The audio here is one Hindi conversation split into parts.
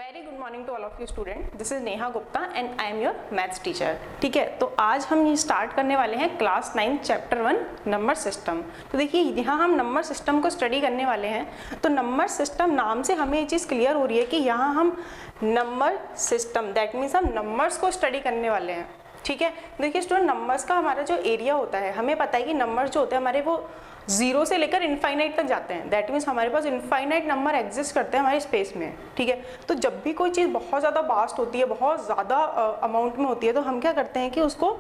Very good morning to all of you student, this is Neha Gupta and I am your maths teacher. ठीक है, तो आज हम ये स्टार्ट करने वाले हैं क्लास 9 चैप्टर 1 नंबर सिस्टम। तो देखिए यहाँ हम नंबर सिस्टम को स्टडी करने वाले हैं। तो नंबर सिस्टम नाम से हमें ये चीज़ क्लियर हो रही है कि यहाँ हम नंबर सिस्टम दैट मीन्स हम नंबर्स को स्टडी करने वाले हैं। ठीक है, देखिए स्टूडेंट नंबर्स का हमारा जो एरिया होता है, हमें पता है कि नंबर्स जो होते हैं हमारे वो 0 से लेकर इनफाइनाइट तक जाते हैं। दैट मीन्स हमारे पास इनफाइनाइट नंबर एग्जिस्ट करते हैं हमारे स्पेस में। ठीक है, तो जब भी कोई चीज़ बहुत ज़्यादा वास्ट होती है, बहुत ज़्यादा अमाउंट में होती है, तो हम क्या करते हैं कि उसको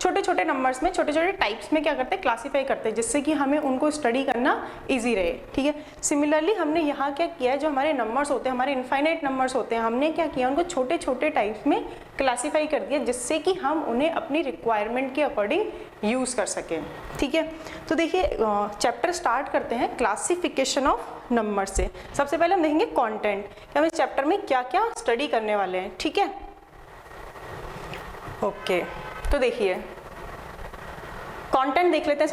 छोटे छोटे नंबर्स में, छोटे छोटे टाइप्स में क्या करते हैं, क्लासीफाई करते हैं, जिससे कि हमें उनको स्टडी करना इजी रहे। ठीक है, सिमिलरली हमने यहाँ क्या किया है, जो हमारे नंबर्स होते हैं, हमारे इनफाइनाइट नंबर्स होते हैं, हमने क्या किया, उनको छोटे छोटे टाइप्स में क्लासीफाई कर दिया, जिससे कि हम उन्हें अपनी रिक्वायरमेंट के अकॉर्डिंग यूज़ कर सकें। ठीक है, तो देखिए चैप्टर स्टार्ट करते हैं क्लासिफिकेशन ऑफ नंबर से। सबसे पहले हम देखेंगे कंटेंट, कि हम इस चैप्टर में क्या क्या स्टडी करने वाले हैं। ठीक है, ओके, तो देखिए कंटेंट देख लेते हैं।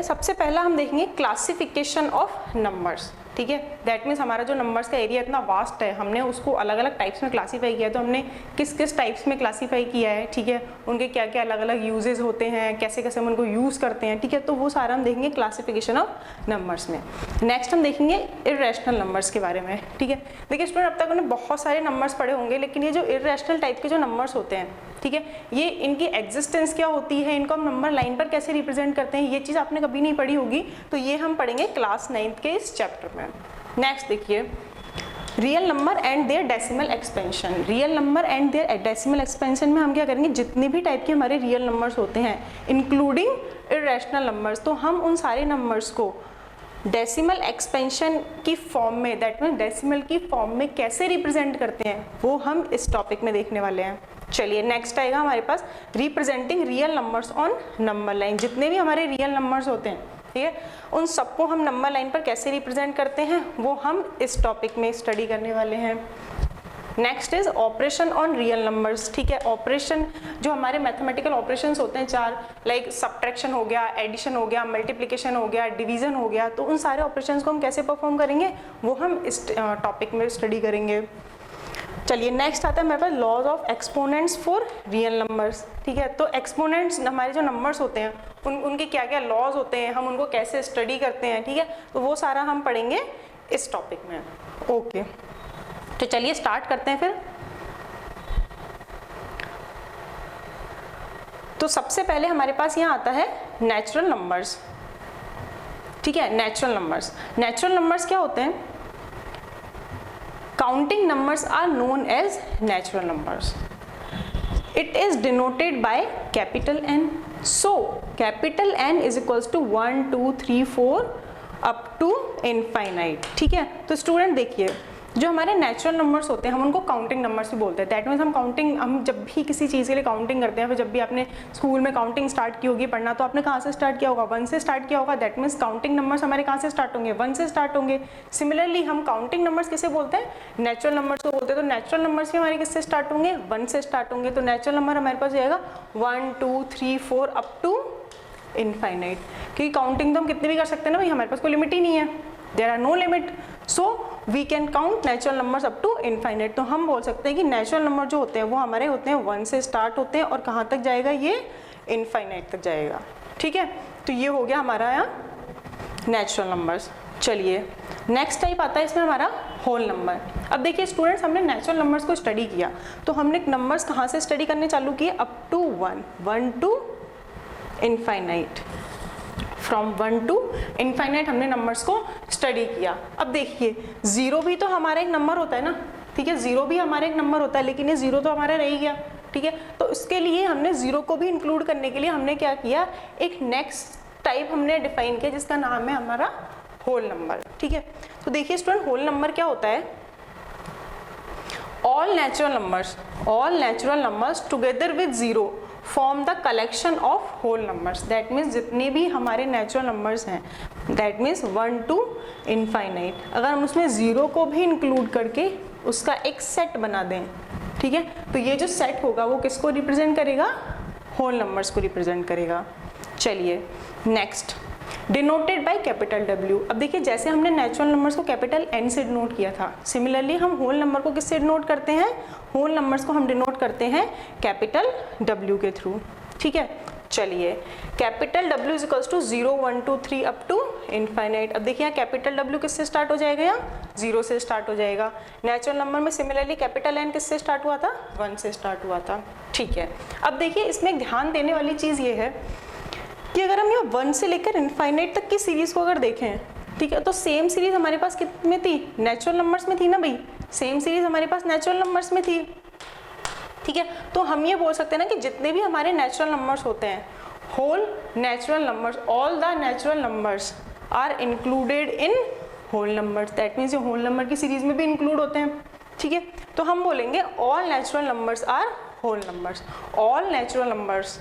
सबसे पहला हम देखेंगे क्लासिफिकेशन ऑफ नंबर्स। ठीक है, दैट मीन्स हमारा जो नंबर्स का एरिया इतना वास्ट है, हमने उसको अलग अलग टाइप्स में क्लासीफाई किया है। तो हमने किस किस टाइप्स में क्लासीफाई किया है, ठीक है, उनके क्या क्या अलग अलग यूजेस होते हैं, कैसे कैसे हम उनको यूज़ करते हैं। ठीक है, तो वो सारा हम देखेंगे क्लासिफिकेशन ऑफ नंबर्स में। नेक्स्ट हम देखेंगे इर्रेशनल नंबर्स के बारे में। ठीक है, देखिए स्टूडेंट अब तक हमने बहुत सारे नंबर्स पढ़े होंगे, लेकिन ये जो इर्रेशनल टाइप के जो नंबर्स होते हैं, ठीक है, ये इनकी एग्जिस्टेंस क्या होती है, इनको हम नंबर लाइन पर कैसे रिप्रेजेंट करते हैं, ये चीज़ आपने कभी नहीं पढ़ी होगी। तो ये हम पढ़ेंगे क्लास 9 के इस चैप्टर में। नेक्स्ट देखिए real number and their decimal expansion. Real number and their decimal expansion में हम क्या करेंगे, जितने भी टाइप के हमारे रियल नंबर्स होते हैं इंक्लूडिंग इर्रेशनल नंबर्स, तो हम उन सारे नंबर्स को डेसिमल एक्सपेंशन की फॉर्म में, दैट मीन डेसिमल की फॉर्म में कैसे रिप्रेजेंट करते हैं, वो हम इस टॉपिक में देखने वाले हैं। चलिए नेक्स्ट आएगा हमारे पास representing real numbers on number line. जितने भी हमारे रियल नंबर्स होते हैं, ठीक है, उन सबको हम नंबर लाइन पर कैसे रिप्रेजेंट करते हैं, वो हम इस टॉपिक में स्टडी करने वाले हैं। Next is operation on real numbers. ठीक है, ऑपरेशन जो हमारे मैथमेटिकल ऑपरेशंस होते हैं चार, लाइक सब्ट्रैक्शन हो गया, एडिशन हो गया, मल्टीप्लिकेशन हो गया, डिवीजन हो गया, तो उन सारे ऑपरेशंस को हम कैसे परफॉर्म करेंगे, वो हम इस टॉपिक में स्टडी करेंगे। चलिए नेक्स्ट आता है हमारे पास laws of exponents for real numbers. ठीक है, तो एक्सपोनेंट्स हमारे जो नंबर्स होते हैं उनके क्या क्या लॉज होते हैं, हम उनको कैसे स्टडी करते हैं। ठीक है, तो वो सारा हम पढ़ेंगे इस टॉपिक में। ओके, तो चलिए स्टार्ट करते हैं फिर। तो सबसे पहले हमारे पास यहाँ आता है नेचुरल नंबर्स। ठीक है, नेचुरल नंबर्स क्या होते हैं, counting numbers are known as natural numbers. It is denoted by capital N. So capital N is equals to 1 2 3 4 up to infinite. ठीक है, तो स्टूडेंट देखिए जो हमारे नेचुरल नंबर्स होते हैं हम उनको काउंटिंग नंबर्स भी बोलते हैं। दैट मीन्स हम जब भी किसी चीज़ के लिए काउंटिंग करते हैं, फिर जब भी आपने स्कूल में काउंटिंग स्टार्ट की होगी पढ़ना, तो आपने कहाँ से स्टार्ट किया होगा, 1 से स्टार्ट किया होगा। दैट मीन्स काउंटिंग नंबर्स हमारे कहाँ से स्टार्ट होंगे, 1 से स्टार्ट होंगे। सिमिलरली हम काउंटिंग नंबर्स किसे बोलते हैं, नेचुरल नंबर्स को बोलते हैं। तो नेचुरल नंबर्स भी हमारे किससे स्टार्ट होंगे, 1 से स्टार्ट होंगे। तो नेचुरल नंबर हमारे पास जाएगा 1 2 3 4 अप टू इनफाइनाइट, क्योंकि काउंटिंग तो हम कितने भी कर सकते हैं ना भाई, हमारे पास कोई लिमिट ही नहीं है, there are no limit, so we can count natural numbers up to infinite. तो हम बोल सकते हैं कि नेचुरल नंबर जो होते हैं वो हमारे होते हैं 1 से स्टार्ट होते हैं और कहाँ तक जाएगा, ये इनफाइनाइट तक जाएगा। ठीक है, तो ये हो गया हमारा यहाँ नेचुरल नंबर्स। चलिए नेक्स्ट टाइप आता है इसमें हमारा होल नंबर। अब देखिए स्टूडेंट्स, हमने नेचुरल नंबर्स को स्टडी किया, तो हमने नंबर्स कहाँ से स्टडी करने चालू किए, up to 1 to infinite. From 1 to infinite हमने नंबर्स को स्टडी किया। अब देखिए जीरो भी तो हमारा एक नंबर होता है ना, ठीक है, जीरो भी हमारा एक नंबर होता है, लेकिन ये जीरो तो हमारा रह ही गया। ठीक है, तो इसके लिए हमने जीरो को भी इंक्लूड करने के लिए हमने क्या किया, एक नेक्स्ट टाइप हमने डिफाइन किया जिसका नाम है हमारा होल नंबर। ठीक है, तो देखिए स्टूडेंट होल नंबर क्या होता है, all natural numbers together with zero form the collection of whole numbers. That means जितने भी हमारे नेचुरल नंबर्स हैं, दैट मीन्स 1 टू इनफाइनाइट, अगर हम उसमें जीरो को भी इंक्लूड करके उसका एक सेट बना दें, ठीक है, तो ये जो सेट होगा वो किसको रिप्रेजेंट करेगा, होल नंबर्स को रिप्रेजेंट करेगा। चलिए next denoted by capital W। अब देखिए जैसे हमने नेचुरल नंबर्स को कैपिटल N से डिनोट किया था, सिमिलरली हम होल नंबर को किससे डिनोट करते हैं, होल नंबर्स को हम डिनोट करते हैं कैपिटल W के थ्रू। ठीक है, चलिए capital W is equals to 0 1 2 3 up to infinite. अब देखिए यहाँ कैपिटल W किससे स्टार्ट हो जाएगा, यहाँ 0 से स्टार्ट हो जाएगा। नेचुरल नंबर में सिमिलरली कैपिटल N किससे स्टार्ट हुआ था, 1 से स्टार्ट हुआ था। ठीक है, अब देखिए इसमें ध्यान देने वाली चीज़ ये है कि अगर हम यहाँ 1 से लेकर इनफाइनाइट तक की सीरीज को अगर देखें, ठीक है, तो सेम सीरीज हमारे पास कितने थी, नेचुरल नंबर्स में थी ना भाई, सेम सीरीज हमारे पास नेचुरल नंबर्स में थी। ठीक है, तो हम ये बोल सकते हैं ना कि जितने भी हमारे नेचुरल नंबर्स होते हैं, whole natural numbers, all the natural numbers are included in whole numbers. That means ये होल नंबर की सीरीज में भी इंक्लूड होते हैं। ठीक है, तो हम बोलेंगे all natural numbers are whole numbers, all natural numbers,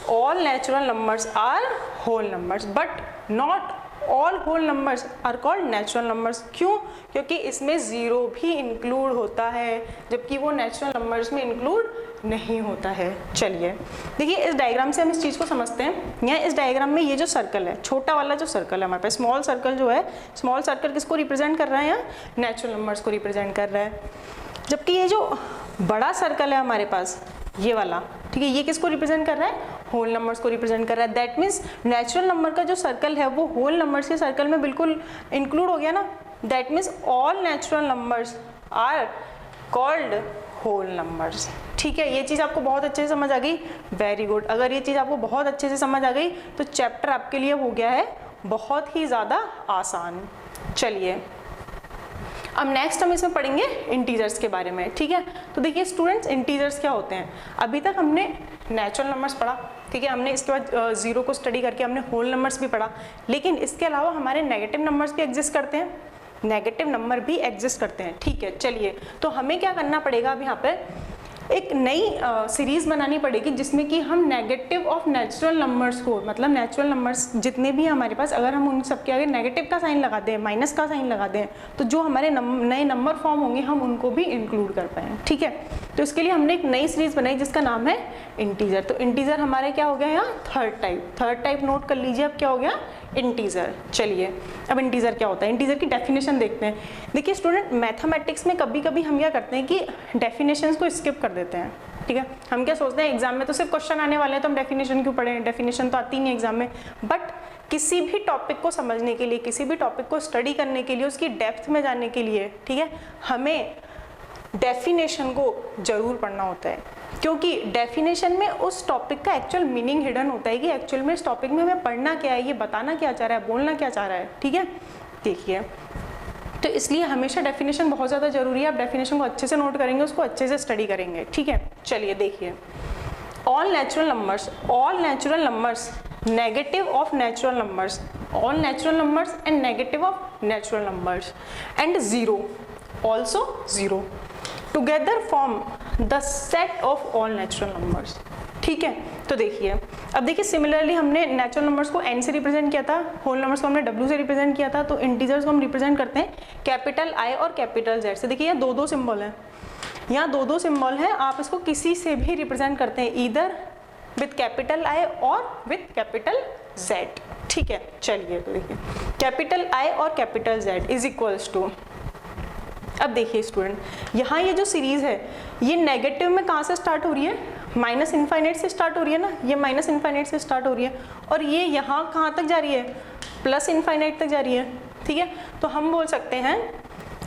all natural numbers are whole numbers but not all whole numbers are called natural numbers। क्यों, क्योंकि इसमें ज़ीरो भी इंक्लूड होता है जबकि वो नेचुरल नंबर्स में इंक्लूड नहीं होता है। चलिए देखिए इस डायग्राम से हम इस चीज़ को समझते हैं। यहाँ इस डायग्राम में ये जो सर्कल है, छोटा वाला जो सर्कल है हमारे पास, स्मॉल सर्कल जो है, स्मॉल सर्कल किसको रिप्रेजेंट कर रहा है, यहाँ नेचुरल नंबर्स को रिप्रेजेंट कर रहा है। जबकि ये जो बड़ा सर्कल है हमारे पास, ये वाला, ठीक है, ये किसको रिप्रेजेंट कर रहा है, होल नंबर्स को रिप्रेजेंट कर रहा है। दैट मीन्स नेचुरल नंबर का जो सर्कल है वो होल नंबर्स के सर्कल में बिल्कुल इंक्लूड हो गया ना। That means all natural numbers are called whole numbers. ठीक है, ये चीज़ आपको बहुत अच्छे से समझ आ गई, वेरी गुड। अगर ये चीज़ आपको बहुत अच्छे से समझ आ गई तो चैप्टर आपके लिए हो गया है बहुत ही ज़्यादा आसान। चलिए अब नेक्स्ट हम इसमें पढ़ेंगे इंटीजर्स के बारे में। ठीक है, तो देखिए स्टूडेंट्स इंटीजर्स क्या होते हैं। अभी तक हमने नेचुरल नंबर्स पढ़ा, ठीक है, हमने इसके बाद जीरो को स्टडी करके हमने होल नंबर्स भी पढ़ा, लेकिन इसके अलावा हमारे नेगेटिव नंबर्स भी एग्जिस्ट करते हैं, नेगेटिव नंबर भी एग्जिस्ट करते हैं। ठीक है, चलिए तो हमें क्या करना पड़ेगा, अब यहाँ पे एक नई सीरीज बनानी पड़ेगी जिसमें कि हम नेगेटिव ऑफ नेचुरल नंबर्स को, मतलब नेचुरल नंबर्स जितने भी हमारे पास, अगर हम उन सबके आगे नेगेटिव का साइन लगा दें, माइनस का साइन लगा दें, तो जो हमारे नए नंबर फॉर्म होंगे हम उनको भी इंक्लूड कर पाएँ। ठीक है, तो इसके लिए हमने एक नई सीरीज बनाई जिसका नाम है इंटीजर। तो इंटीजर हमारे क्या हो गया यहाँ, थर्ड टाइप नोट कर लीजिए। अब क्या हो गया, इंटीजर। चलिए अब इंटीजर क्या होता है, इंटीजर की डेफिनेशन देखते हैं। देखिए स्टूडेंट, मैथमेटिक्स में कभी कभी हम क्या करते हैं कि डेफिनेशंस को स्किप कर देते हैं। ठीक है, हम क्या सोचते हैं एग्जाम में तो सिर्फ क्वेश्चन आने वाले हैं तो हम डेफिनेशन क्यों पढ़ें, डेफिनेशन तो आती नहीं एग्जाम में। बट किसी भी टॉपिक को समझने के लिए, किसी भी टॉपिक को स्टडी करने के लिए, उसकी डेप्थ में जाने के लिए, ठीक है, हमें डेफिनेशन को जरूर पढ़ना होता है, क्योंकि डेफिनेशन में उस टॉपिक का एक्चुअल मीनिंग हिडन होता है कि एक्चुअल में इस टॉपिक में हमें पढ़ना क्या है, ये बताना क्या चाह रहा है, बोलना क्या चाह रहा है। ठीक है, देखिए तो इसलिए हमेशा डेफिनेशन बहुत ज़्यादा जरूरी है। आप डेफिनेशन को अच्छे से नोट करेंगे, उसको अच्छे से स्टडी करेंगे। ठीक है, चलिए देखिए, all natural numbers negative of natural numbers, all natural numbers and negative of natural numbers and zero, also zero, together form the set of all natural numbers. ठीक है, तो देखिए अब देखिए सिमिलरली हमने नेचुरल नंबर्स को n से रिप्रेजेंट किया था, होल नंबर्स को हमने w से रिप्रेजेंट किया था, तो इंटीजर्स को हम रिप्रेजेंट करते हैं कैपिटल I और कैपिटल Z से। देखिए यहाँ दो सिंबल हैं, यहाँ दो सिंबल हैं, आप इसको किसी से भी रिप्रेजेंट करते हैं, ईदर विथ कैपिटल I और विथ कैपिटल Z। ठीक है, चलिए तो देखिए कैपिटल I और capital Z is equals to, अब देखिए स्टूडेंट, यहाँ ये जो सीरीज है ये नेगेटिव में कहाँ से स्टार्ट हो रही है, माइनस इनफाइनाइट से स्टार्ट हो रही है ना, ये माइनस इनफाइनाइट से स्टार्ट हो रही है, और ये यहाँ कहाँ तक जा रही है, प्लस इनफाइनाइट तक जा रही है। ठीक है, तो हम बोल सकते हैं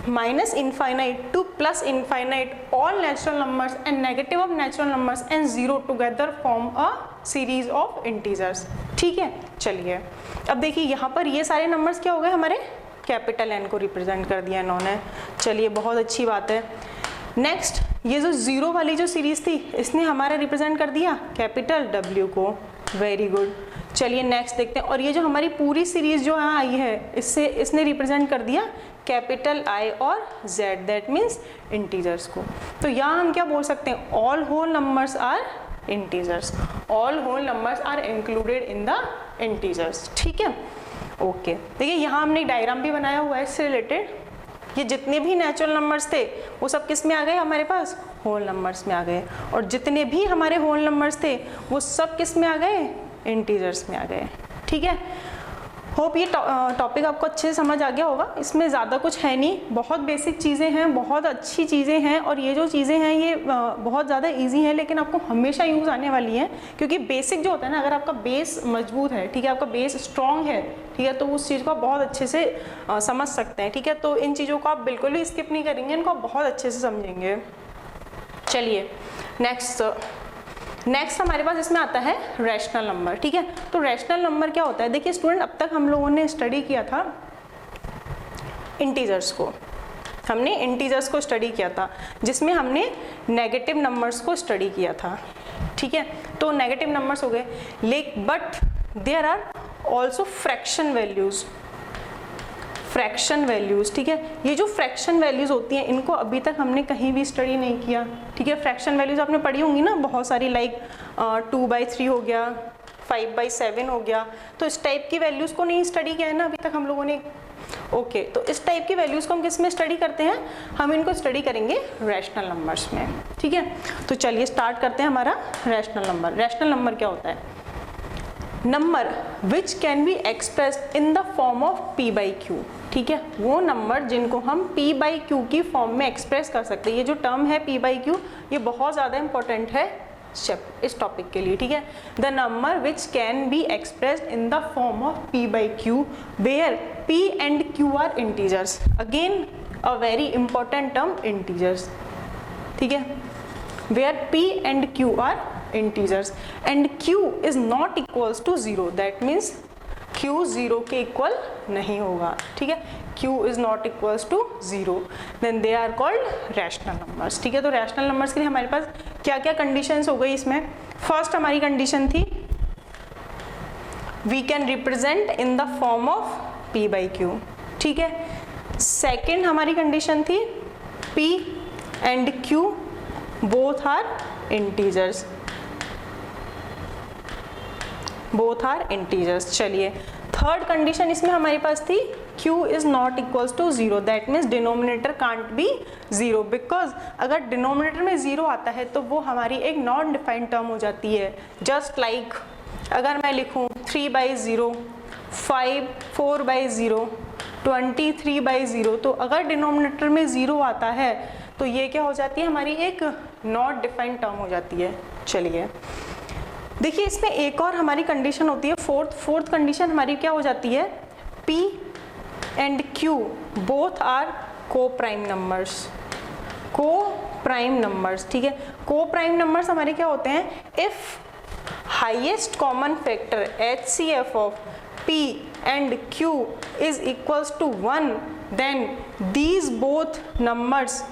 minus infinite two plus infinite all natural numbers and negative of natural numbers and zero together form a series of integers. ठीक है, चलिए अब देखिए यहाँ पर ये सारे नंबर्स क्या हो गए, हमारे कैपिटल N को रिप्रेजेंट कर दिया इन्होंने। चलिए बहुत अच्छी बात है। नेक्स्ट ये जो जीरो वाली जो सीरीज थी इसने हमारा रिप्रेजेंट कर दिया कैपिटल W को, वेरी गुड। चलिए नेक्स्ट देखते हैं, और ये जो हमारी पूरी सीरीज जो यहाँ आई है इसने रिप्रेजेंट कर दिया कैपिटल I और Z, दैट मीन्स इंटीजर्स को। तो यहाँ हम क्या बोल सकते हैं, all whole numbers are integers, all whole numbers are included in the integers. ठीक है, ओके। देखिए यहाँ हमने एक डायग्राम भी बनाया हुआ है इससे रिलेटेड, ये जितने भी नेचुरल नंबर्स थे वो सब किस में आ गए, हमारे पास होल नंबर्स में आ गए, और जितने भी हमारे होल नंबर्स थे वो सब किस में आ गए, इंटीजर्स में आ गए। ठीक है, होप ये टॉपिक आपको अच्छे से समझ आ गया होगा। इसमें ज़्यादा कुछ है नहीं, बहुत बेसिक चीज़ें हैं, बहुत अच्छी चीज़ें हैं, और ये जो चीज़ें हैं ये बहुत ज़्यादा इजी हैं, लेकिन आपको हमेशा यूज़ आने वाली हैं, क्योंकि बेसिक जो होता है ना, अगर आपका बेस मजबूत है, ठीक है, आपका बेस स्ट्रॉन्ग है, ठीक है, तो उस चीज़ को आप बहुत अच्छे से समझ सकते हैं। ठीक है, तो इन चीज़ों को आप बिल्कुल भी स्किप नहीं करेंगे, इनको आप बहुत अच्छे से समझेंगे। चलिए नेक्स्ट हमारे पास इसमें आता है रैशनल नंबर। ठीक है, तो रैशनल नंबर क्या होता है? देखिए स्टूडेंट, अब तक हम लोगों ने स्टडी किया था इंटीजर्स को, हमने इंटीजर्स को स्टडी किया था, जिसमें हमने नेगेटिव नंबर्स को स्टडी किया था। ठीक है, तो नेगेटिव नंबर्स हो गए, but there are also fraction values, fraction values. ठीक है, ये जो फ्रैक्शन वैल्यूज होती हैं, इनको अभी तक हमने कहीं भी स्टडी नहीं किया। ठीक है, फ्रैक्शन वैल्यूज आपने पढ़ी होंगी ना बहुत सारी, लाइक 2/3 हो गया, 5/7 हो गया, तो इस टाइप की वैल्यूज को नहीं स्टडी किया है ना अभी तक हम लोगों ने। ओके, तो इस टाइप की वैल्यूज को हम किस में स्टडी करते हैं? हम इनको स्टडी करेंगे रैशनल नंबर्स में। ठीक है, तो चलिए स्टार्ट करते हैं हमारा रैशनल नंबर। रैशनल नंबर क्या होता है? Number which can be expressed in the form of p/q। ठीक है, वो नंबर जिनको हम p/q की फॉर्म में एक्सप्रेस कर सकते हैं। ये जो टर्म है p/q, ये बहुत ज़्यादा इंपॉर्टेंट है इस टॉपिक के लिए। ठीक है, the number which can be expressed in the form of p/q where p and q are integers. Again a very important term, integers. ठीक है, where p and q are integers and q is not equals to 0, that means q 0 के इक्वल नहीं होगा। ठीक है, q is not equals to 0, then they are called rational numbers। ठीक है, तो rational numbers के लिए हमारे पास क्या क्या कंडीशंस हो गई इसमें? फर्स्ट हमारी कंडीशन थी we can represent in the form of p/q। ठीक है, सेकेंड हमारी कंडीशन थी p and q both are integers, both are integers. चलिए, थर्ड कंडीशन इसमें हमारे पास थी q is not equals to 0, that means denominator can't be 0, because अगर डिनोमिनेटर में 0 आता है तो वो हमारी एक नॉन डिफाइंड टर्म हो जाती है। जस्ट लाइक अगर मैं लिखूँ 3/0, 5, 4/0, 23/0, तो अगर डिनोमिनेटर में 0 आता है तो ये क्या हो जाती है? हमारी एक नॉट डिफाइंड टर्म हो जाती है। चलिए देखिए, इसमें एक और हमारी कंडीशन होती है, फोर्थ कंडीशन हमारी क्या हो जाती है? p and q both are co prime numbers, co prime numbers. ठीक है, को प्राइम नंबर्स हमारे क्या होते हैं? If highest common factor HCF of p and q is equals to 1, then these both numbers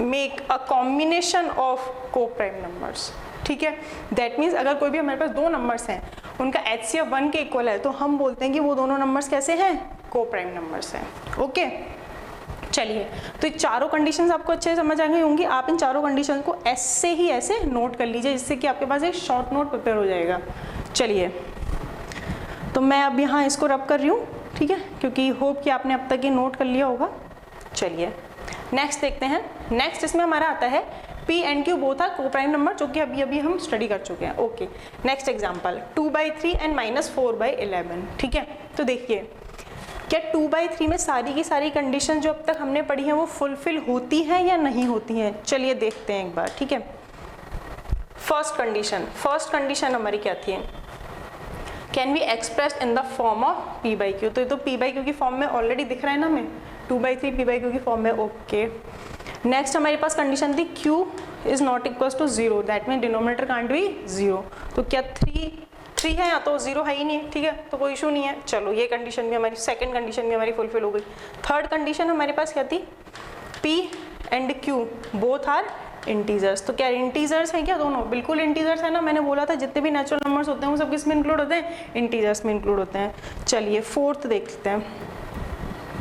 make a combination of co prime numbers. ठीक है, दैट मीन्स अगर कोई भी हमारे पास दो नंबर्स हैं, उनका HCF 1 के इक्वल है, तो हम बोलते हैं कि वो दोनों नंबर्स कैसे हैं? को प्राइम नंबर्स हैं। ओके, चलिए, तो ये चारों कंडीशंस आपको अच्छे से समझ आ गई होंगी। आप इन चारों कंडीशंस को ऐसे ही ऐसे नोट कर लीजिए, जिससे कि आपके पास एक शॉर्ट नोट प्रिपेयर हो जाएगा। चलिए, तो मैं अब यहाँ इसको रब कर रही हूँ, ठीक है, क्योंकि होप कि आपने अब तक ये नोट कर लिया होगा। चलिए नेक्स्ट देखते हैं। नेक्स्ट इसमें हमारा आता है p and q both are co prime number, जो कि अभी हम स्टडी कर चुके हैं। Okay, next example 2/3 and -4/11। ठीक है, तो देखिए क्या 2/3 में सारी की सारी कंडीशन जो अब तक हमने पढ़ी है वो फुलफिल होती है या नहीं होती हैं? चलिए देखते हैं एक बार। ठीक है, फर्स्ट कंडीशन हमारी क्या थी? Can be expressed in the form of p/q। तो ये तो p/q की फॉर्म में ऑलरेडी दिख रहा है ना, हमें 2/3 p/q की फॉर्म में। ओके, नेक्स्ट हमारे पास कंडीशन थी q is not equals to 0, that mean denominator can't be 0। तो क्या 3 है या तो 0 है ही नहीं, ठीक है, तो कोई इशू नहीं है। चलो ये कंडीशन भी हमारी, सेकंड कंडीशन भी हमारी फुलफिल हो गई। थर्ड कंडीशन हमारे पास क्या थी? p and q both are integers. तो क्या इंटीजर्स हैं क्या दोनों? बिल्कुल इंटीजर्स है ना, मैंने बोला था जितने भी नेचुरल नंबर्स होते हैं वो सब किस में इंक्लूड होते हैं? इंटीजर्स में इंक्लूड होते हैं। चलिए फोर्थ देख लेते हैं।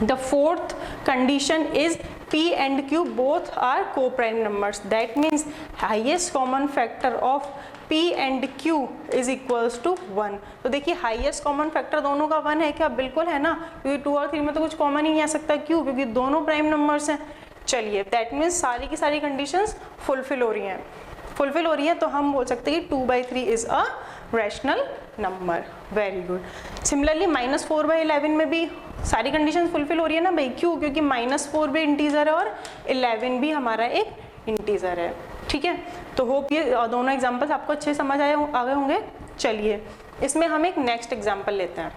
The fourth condition is p and q both are co-prime numbers, that means highest common factor of p and q is equals to 1। तो देखिए हाईएस्ट कॉमन फैक्टर दोनों का 1 है क्या? बिल्कुल है ना, क्योंकि 2 और 3 में तो कुछ कॉमन ही नहीं आ सकता। क्यों? क्योंकि दोनों प्राइम नंबर्स हैं। चलिए दैट मीन्स सारी की सारी कंडीशंस फुलफिल हो रही हैं, तो हम बोल सकते हैं कि 2/3 is a rational number. Very good. Similarly -4/11 में भी सारी कंडीशन फुलफिल हो रही है ना भाई, क्यों? क्योंकि -4 भी इंटीजर है और 11 भी हमारा एक इंटीजर है। ठीक है, तो होप ये दोनों एग्जांपल्स आपको अच्छे समझ आ गए होंगे। चलिए इसमें हम एक नेक्स्ट एग्जांपल लेते हैं।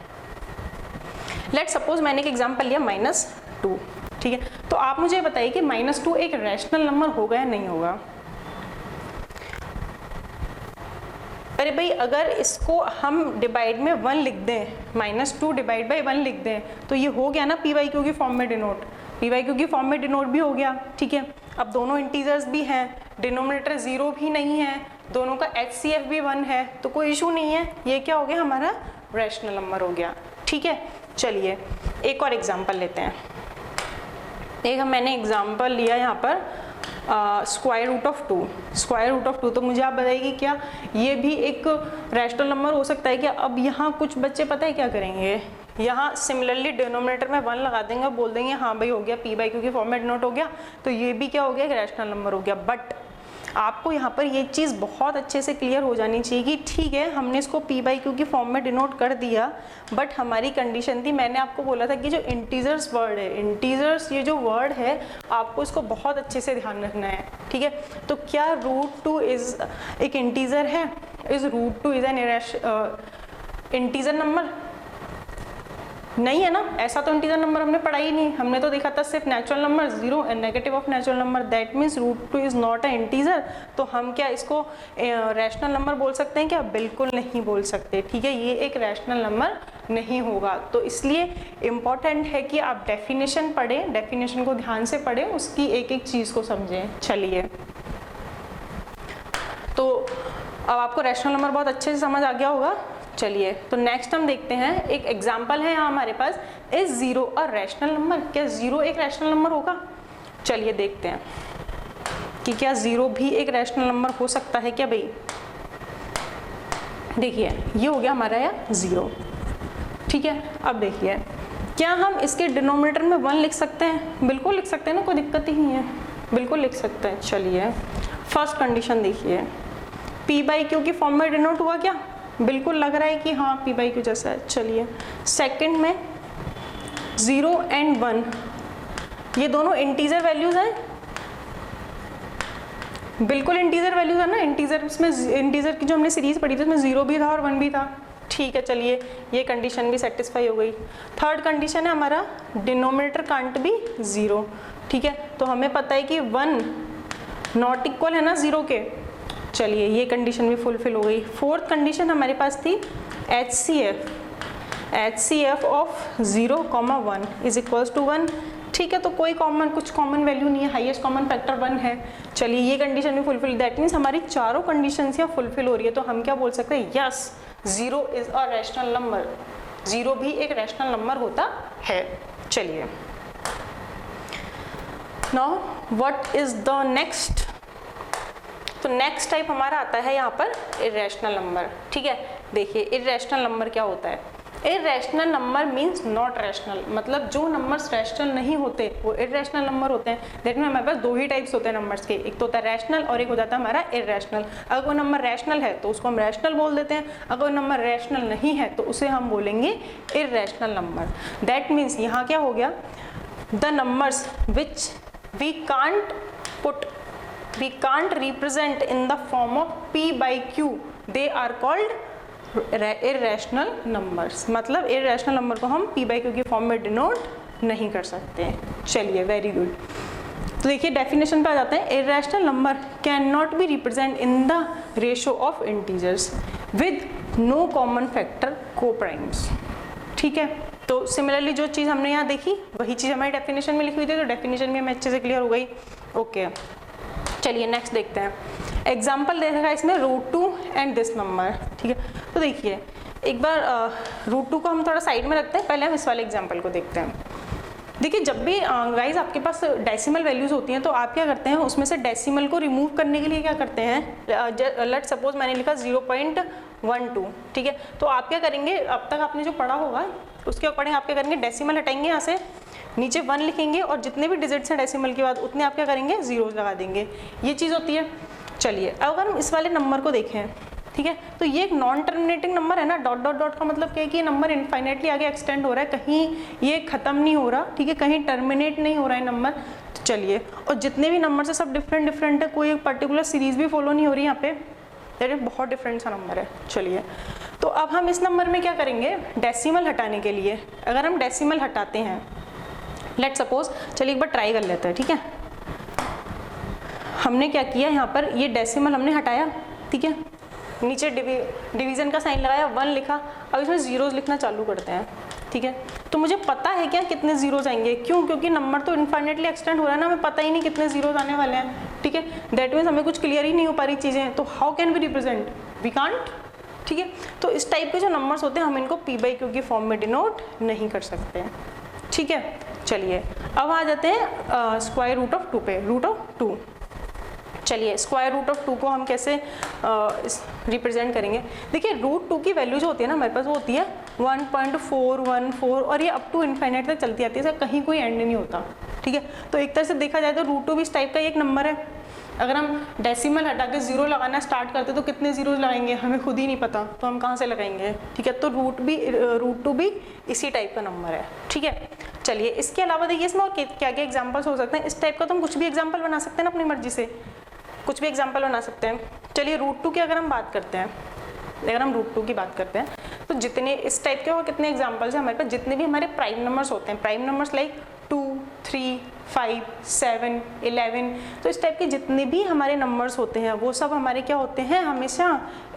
लेट्स सपोज मैंने एक एग्जांपल लिया -2। ठीक है, तो आप मुझे बताइए कि -2 एक रैशनल नंबर होगा या नहीं होगा? अरे भाई अगर इसको हम डिवाइड में 1 लिख दें, -2 डिवाइड बाई 1 लिख दें, तो ये हो गया ना p/q की फॉर्म में डिनोट, p/q की फॉर्म में डिनोट भी हो गया। ठीक है, अब दोनों इंटीजर्स भी हैं, डिनोमिनेटर 0 भी नहीं है, दोनों का HCF भी 1 है, तो कोई इशू नहीं है, ये क्या हो गया हमारा रैशनल नंबर हो गया। ठीक है, चलिए एक और एग्जांपल लेते हैं। एक मैंने एग्जांपल लिया यहाँ पर square root of 2। Square root of 2, तो मुझे आप बताइए क्या ये भी एक रैशनल नंबर हो सकता है क्या? अब यहाँ कुछ बच्चे पता है क्या करेंगे, यहाँ सिमिलरली डिनोमिनेटर में 1 लगा देंगे और बोल देंगे हाँ भाई हो गया, p/q की फॉर्म में डिनोट हो गया, तो ये भी क्या हो गया, एक रैशनल नंबर हो गया। बट आपको यहाँ पर ये चीज़ बहुत अच्छे से क्लियर हो जानी चाहिए कि ठीक है हमने इसको p/q की फॉर्म में डिनोट कर दिया, बट हमारी कंडीशन थी, मैंने आपको बोला था कि जो इंटीजर्स वर्ड है, इंटीजर्स ये जो वर्ड है आपको इसको बहुत अच्छे से ध्यान रखना है। ठीक है, तो क्या √2 इज एक इंटीजर है? Is √2 is an integer number? नहीं है ना, ऐसा तो इंटीजर नंबर हमने पढ़ा ही नहीं, हमने तो देखा था सिर्फ natural number 0 and negative of natural number, that means √2 is not a integer. तो हम क्या इसको रैशनल नंबर बोल सकते हैं क्या? बिल्कुल नहीं बोल सकते। ठीक है, ये एक रैशनल नंबर नहीं होगा। तो इसलिए इम्पॉर्टेंट है कि आप डेफिनेशन पढ़ें, डेफिनेशन को ध्यान से पढ़ें, उसकी एक एक चीज़ को समझें। चलिए, तो अब आपको रैशनल नंबर बहुत अच्छे से समझ आ गया होगा। चलिए तो नेक्स्ट हम देखते हैं, एक एग्जांपल है यहाँ हमारे पास, इज 0 अ रैशनल नंबर? क्या 0 एक रैशनल नंबर होगा? चलिए देखते हैं कि क्या 0 भी एक रैशनल नंबर हो सकता है क्या भाई। देखिए ये हो गया हमारा या 0। ठीक है, अब देखिए क्या हम इसके डिनोमिनेटर में 1 लिख सकते हैं? बिल्कुल लिख सकते हैं ना, कोई दिक्कत ही नहीं है, बिल्कुल लिख सकते हैं। चलिए फर्स्ट कंडीशन देखिए, p/q की फॉर्म में डिनोट हुआ क्या? बिल्कुल लग रहा है कि हाँ p/q जैसा है। चलिए सेकंड में 0 एंड 1, ये दोनों इंटीजर वैल्यूज हैं, बिल्कुल इंटीजर वैल्यूज है ना। इंटीजर में इंटीजर की जो हमने सीरीज पढ़ी थी उसमें 0 भी था और 1 भी था। ठीक है, चलिए ये कंडीशन भी सेटिस्फाई हो गई। थर्ड कंडीशन है हमारा डिनोमिनेटर कांट बी 0। ठीक है, तो हमें पता है कि 1 नॉट इक्वल है ना 0 के। चलिए ये कंडीशन भी फुलफिल हो गई। फोर्थ कंडीशन हमारे पास थी HCF of 0,1 is equals to 1। ठीक है, तो कोई कुछ कॉमन वैल्यू नहीं है, हाईएस्ट कॉमन फैक्टर 1 है। चलिए ये कंडीशन भी फुलफिल, दैट मीन्स हमारी चारों कंडीशंस यहाँ फुलफिल हो रही है। तो हम क्या बोल सकते हैं, yes 0 is a rational number, 0 भी एक रैशनल नंबर होता है। चलिए now what is the next? तो नेक्स्ट टाइप हमारा आता है यहाँ पर इर्रेशनल नंबर। ठीक है, देखिए इर्रेशनल नंबर क्या होता है? Irrational number means not rational, मतलब जो नंबर्स रैशनल नहीं होते वो इर्रेशनल नंबर होते हैं। दैट मीन हमारे पास 2 ही टाइप्स होते हैं नंबर्स के, एक तो होता है रैशनल और एक हो जाता है हमारा इर्रेशनल। अगर कोई नंबर रैशनल है तो उसको हम रैशनल बोल देते हैं, अगर कोई नंबर रैशनल नहीं है तो उसे हम बोलेंगे इर्रेशनल नंबर। दैट मीन्स यहाँ क्या हो गया, the numbers which we can't represent in the form of p/q, they are called irrational numbers। मतलब irrational नंबर को हम p/q की फॉर्म में डिनोट नहीं कर सकते। चलिए वेरी गुड, तो देखिए डेफिनेशन पे आ जाते हैं। irrational number can not be represent in the ratio of integers with no common factor coprimes. ठीक है, तो सिमिलरली जो चीज़ हमने यहाँ देखी वही चीज़ हमारी डेफिनेशन में लिखी हुई थी, तो डेफिनेशन भी हमें अच्छे से क्लियर हो गई। ओके चलिए नेक्स्ट देखते हैं। एग्जाम्पल दे रखा है इसमें √2 एंड दिस नंबर। ठीक है, तो देखिए एक बार √2 को हम थोड़ा साइड में रखते हैं, पहले हम इस वाले एग्जाम्पल को देखते हैं। देखिए जब भी गाइज आपके पास डेसिमल वैल्यूज होती हैं तो आप क्या करते हैं, उसमें से डेसिमल को रिमूव करने के लिए क्या करते हैं, लेट सपोज मैंने लिखा 0.12। ठीक है, तो आप क्या करेंगे, अब तक आपने जो पढ़ा होगा उसके अकॉर्डिंग आप क्या करेंगे, डेसिमल हटाएंगे, यहाँ से नीचे 1 लिखेंगे और जितने भी डिजिट्स हैं डेसिमल के बाद उतने आप क्या करेंगे, जीरोज लगा देंगे। ये चीज़ होती है। चलिए अब हम इस वाले नंबर को देखें, ठीक है। तो ये एक नॉन टर्मिनेटिंग नंबर है ना, डॉट डॉट डॉट का मतलब क्या है कि ये नंबर इनफाइनाइटली आगे एक्सटेंड हो रहा है, कहीं ये खत्म नहीं हो रहा, ठीक है, कहीं टर्मिनेट नहीं हो रहा है नंबर। तो चलिए, और जितने भी नंबर है सब डिफरेंट डिफरेंट है, कोई एक पर्टिकुलर सीरीज भी फॉलो नहीं हो रही यहाँ पे, दैट इज बहुत डिफरेंट सा नंबर है। चलिए, तो अब हम इस नंबर में क्या करेंगे, डेसिमल हटाने के लिए अगर हम डेसिमल हटाते हैं, लेट सपोज, चलिए एक बार ट्राई कर लेते हैं, ठीक है। हमने क्या किया यहाँ पर, ये डेसिमल हमने हटाया, ठीक है, नीचे डिवीजन का साइन लगाया, 1 लिखा, अब इसमें जीरोज लिखना चालू करते हैं, ठीक है। तो मुझे पता है क्या कितने जीरोज आएंगे, क्यों, क्योंकि नंबर तो इनफाइनेटली एक्सटेंड हो रहा है ना, हमें पता ही नहीं कितने जीरोज आने वाले हैं, ठीक है। दैट मीन्स हमें कुछ क्लियर ही नहीं हो पा रही चीज़ें, तो how can we represent, we can't, ठीक है। तो इस टाइप के जो नंबर्स होते हैं हम इनको p/q की फॉर्म में डिनोट नहीं कर सकते हैं, ठीक है। चलिए, अब आ जाते हैं स्क्वायर रूट ऑफ 2 पे, रूट ऑफ 2। चलिए, स्क्वायर रूट ऑफ 2 को हम कैसे रिप्रेजेंट करेंगे। देखिए, रूट 2 की वैल्यू जो होती है ना हमारे पास, वो होती है 1.414 और ये अप टू इनफाइनाइट तक चलती आती है, इसका कहीं कोई एंड नहीं होता, ठीक है। तो एक तरह से देखा जाए तो रूट 2 भी इस टाइप का एक नंबर है। अगर हम डेसिमल हटा के जीरो लगाना स्टार्ट करते तो कितने जीरोज लगाएंगे हमें खुद ही नहीं पता, तो हम कहाँ से लगाएंगे, ठीक है। तो रूट 2 भी इसी टाइप का नंबर है, ठीक है। चलिए, इसके अलावा देखिए इसमें और क्या क्या एग्जाम्पल्स हो सकते हैं। इस टाइप का तो हम कुछ भी एग्जाम्पल बना सकते हैं ना, अपनी मर्जी से कुछ भी एग्जाम्पल बना सकते हैं। चलिए, रूट 2 की अगर हम बात करते हैं, अगर हम रूट 2 की बात करते हैं तो जितने इस टाइप के और कितने एग्जाम्पल्स हैं हमारे पास, जितने भी हमारे प्राइम नंबर्स होते हैं, प्राइम नंबर्स लाइक 2, 3, 5, 7, 11, तो इस टाइप के जितने भी हमारे नंबर्स होते हैं वो सब हमारे क्या होते हैं, हमेशा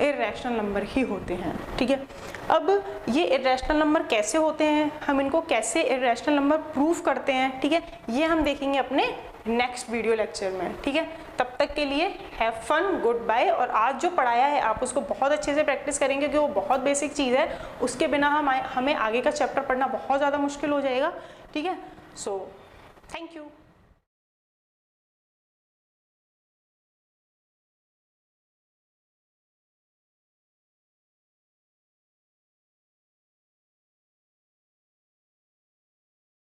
इर्रेशनल नंबर ही होते हैं, ठीक है। अब ये इर्रेशनल नंबर कैसे होते हैं, हम इनको कैसे इर्रेशनल नंबर प्रूव करते हैं, ठीक है, ये हम देखेंगे अपने नेक्स्ट वीडियो लेक्चर में, ठीक है। तब तक के लिए हैव फन, गुड बाय। और आज जो पढ़ाया है आप उसको बहुत अच्छे से प्रैक्टिस करेंगे क्योंकि वो बहुत बेसिक चीज़ है, उसके बिना हमें आगे का चैप्टर पढ़ना बहुत ज़्यादा मुश्किल हो जाएगा, ठीक है। So thank you.